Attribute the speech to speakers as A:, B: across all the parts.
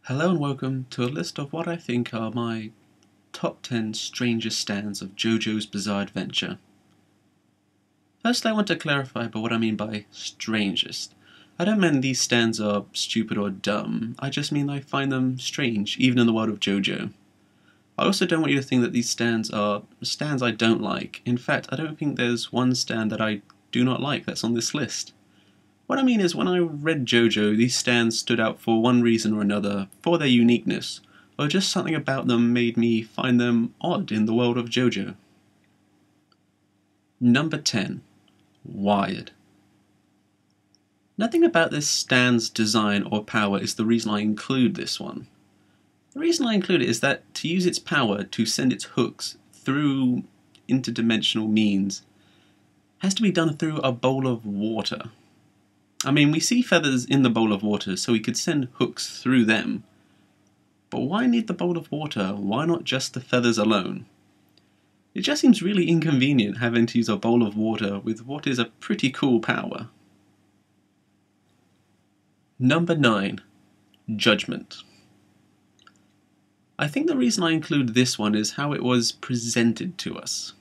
A: Hello and welcome to a list of what I think are my top 10 strangest stands of JoJo's Bizarre Adventure. First, I want to clarify about what I mean by strangest. I don't mean these stands are stupid or dumb, I just mean I find them strange, even in the world of JoJo. I also don't want you to think that these stands are stands I don't like. In fact, I don't think there's one stand that I do not like that's on this list. What I mean is, when I read JoJo, these stands stood out for one reason or another, for their uniqueness, or just something about them made me find them odd in the world of JoJo. Number 10. Wired. Nothing about this stand's design or power is the reason I include this one. The reason I include it is that to use its power to send its hooks through interdimensional means has to be done through a bowl of water. I mean, we see feathers in the bowl of water, so we could send hooks through them. But why need the bowl of water? Why not just the feathers alone? It just seems really inconvenient having to use a bowl of water with what is a pretty cool power. Number 9. Judgment. I think the reason I include this one is how it was presented to us.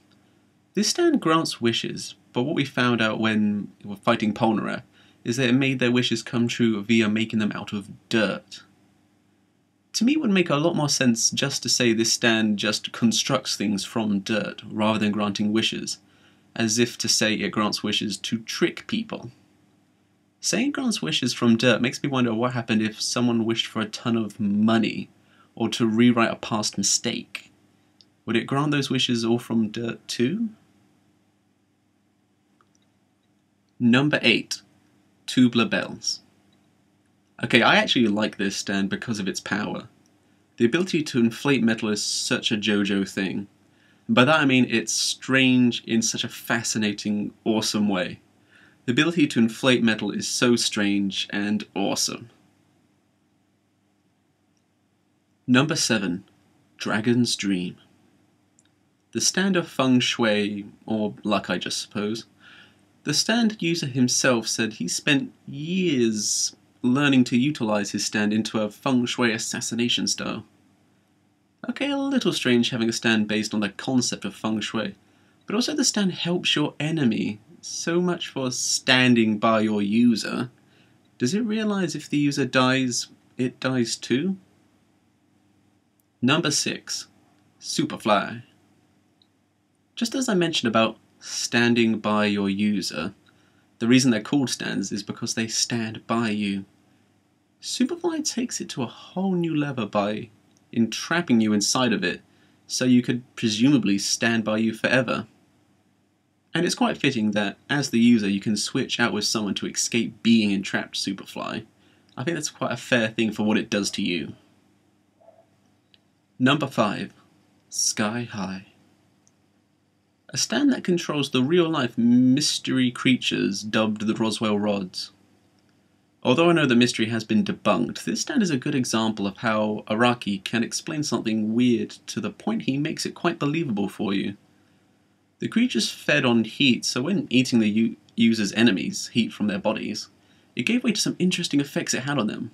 A: This stand grants wishes, but what we found out when we were fighting Polnareff is that it made their wishes come true via making them out of dirt. To me, it would make a lot more sense just to say this stand just constructs things from dirt, rather than granting wishes, as if to say it grants wishes to trick people. Saying it grants wishes from dirt makes me wonder what happened if someone wished for a ton of money, or to rewrite a past mistake. Would it grant those wishes all from dirt too? Number 8. Tubular bells. Okay, I actually like this stand because of its power. The ability to inflate metal is such a JoJo thing. By that I mean it's strange in such a fascinating, awesome way. The ability to inflate metal is so strange and awesome. Number 7. Dragon's Dream. The stand of feng shui, or luck I just suppose. The stand user himself said he spent years learning to utilize his stand into a feng shui assassination style. Okay, a little strange having a stand based on the concept of feng shui, but also the stand helps your enemy. So much for standing by your user. Does it realize if the user dies, it dies too? Number 6. Superfly. Just as I mentioned about standing by your user, the reason they're called stands is because they stand by you. Superfly takes it to a whole new level by entrapping you inside of it, so you could presumably stand by you forever. And it's quite fitting that, as the user, you can switch out with someone to escape being entrapped Superfly. I think that's quite a fair thing for what it does to you. Number 5. Sky High. A stand that controls the real-life mystery creatures dubbed the Roswell Rods. Although I know the mystery has been debunked, this stand is a good example of how Araki can explain something weird to the point he makes it quite believable for you. The creatures fed on heat, so when eating the user's enemies, heat from their bodies, it gave way to some interesting effects it had on them.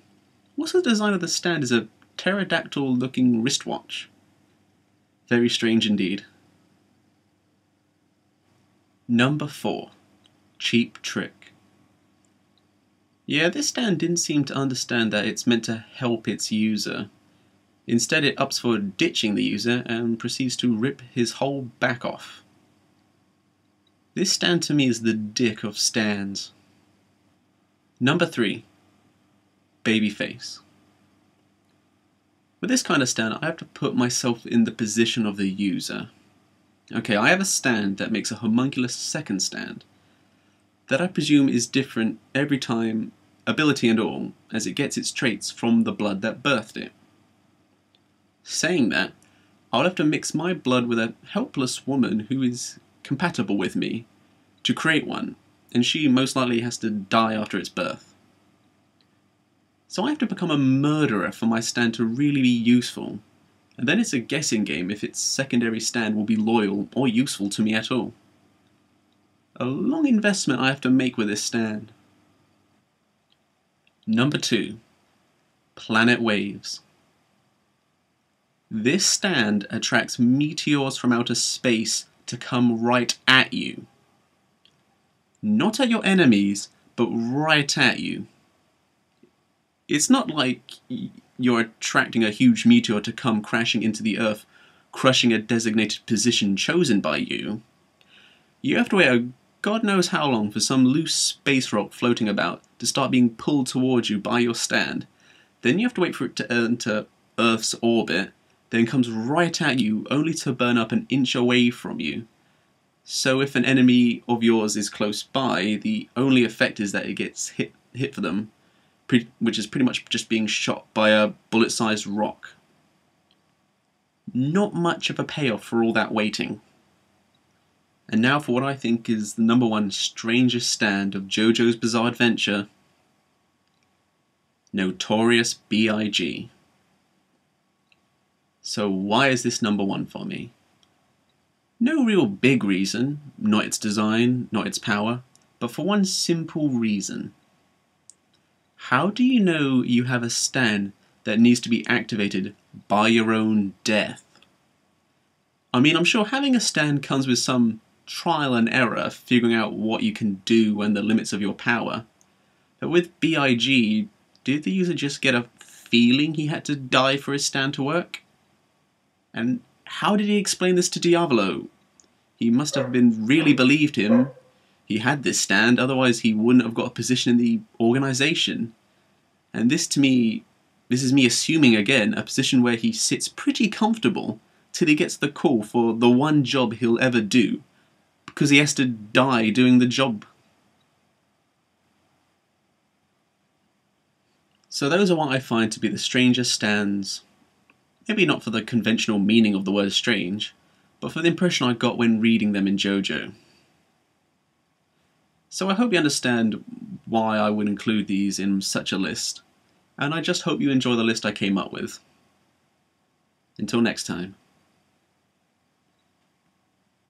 A: Also, the design of the stand is a pterodactyl-looking wristwatch. Very strange indeed. Number 4. Cheap Trick. Yeah, this stand didn't seem to understand that it's meant to help its user. Instead, it opts for ditching the user and proceeds to rip his whole back off. This stand to me is the dick of stands. Number 3. Babyface. With this kind of stand, I have to put myself in the position of the user. Okay, I have a stand that makes a homunculus second stand, that I presume is different every time, ability and all, as it gets its traits from the blood that birthed it. Saying that, I'll have to mix my blood with a helpless woman who is compatible with me to create one, and she most likely has to die after its birth. So I have to become a murderer for my stand to really be useful, and then it's a guessing game if its secondary stand will be loyal or useful to me at all. A long investment I have to make with this stand. Number 2. Planet Waves. This stand attracts meteors from outer space to come right at you. Not at your enemies, but right at you. It's not like you're attracting a huge meteor to come crashing into the Earth, crushing a designated position chosen by you. You have to wait a God knows how long for some loose space rock floating about to start being pulled towards you by your stand. Then you have to wait for it to enter Earth's orbit, then comes right at you only to burn up an inch away from you. So if an enemy of yours is close by, the only effect is that it gets hit for them, which is pretty much just being shot by a bullet-sized rock. Not much of a payoff for all that waiting. And now for what I think is the #1 strangest stand of JoJo's Bizarre Adventure, Notorious B.I.G. So why is this #1 for me? No real big reason, not its design, not its power, but for one simple reason. How do you know you have a stand that needs to be activated by your own death? I mean, I'm sure having a stand comes with some trial and error, figuring out what you can do and the limits of your power. But with B.I.G., did the user just get a feeling he had to die for his stand to work? And how did he explain this to Diavolo? He must have really believed him. He had this stand, otherwise he wouldn't have got a position in the organization. And this is me assuming again, a position where he sits pretty comfortable till he gets the call for the one job he'll ever do, because he has to die doing the job. So those are what I find to be the strangest stands. Maybe not for the conventional meaning of the word strange, but for the impression I got when reading them in JoJo. So I hope you understand why I would include these in such a list, and I just hope you enjoy the list I came up with. Until next time.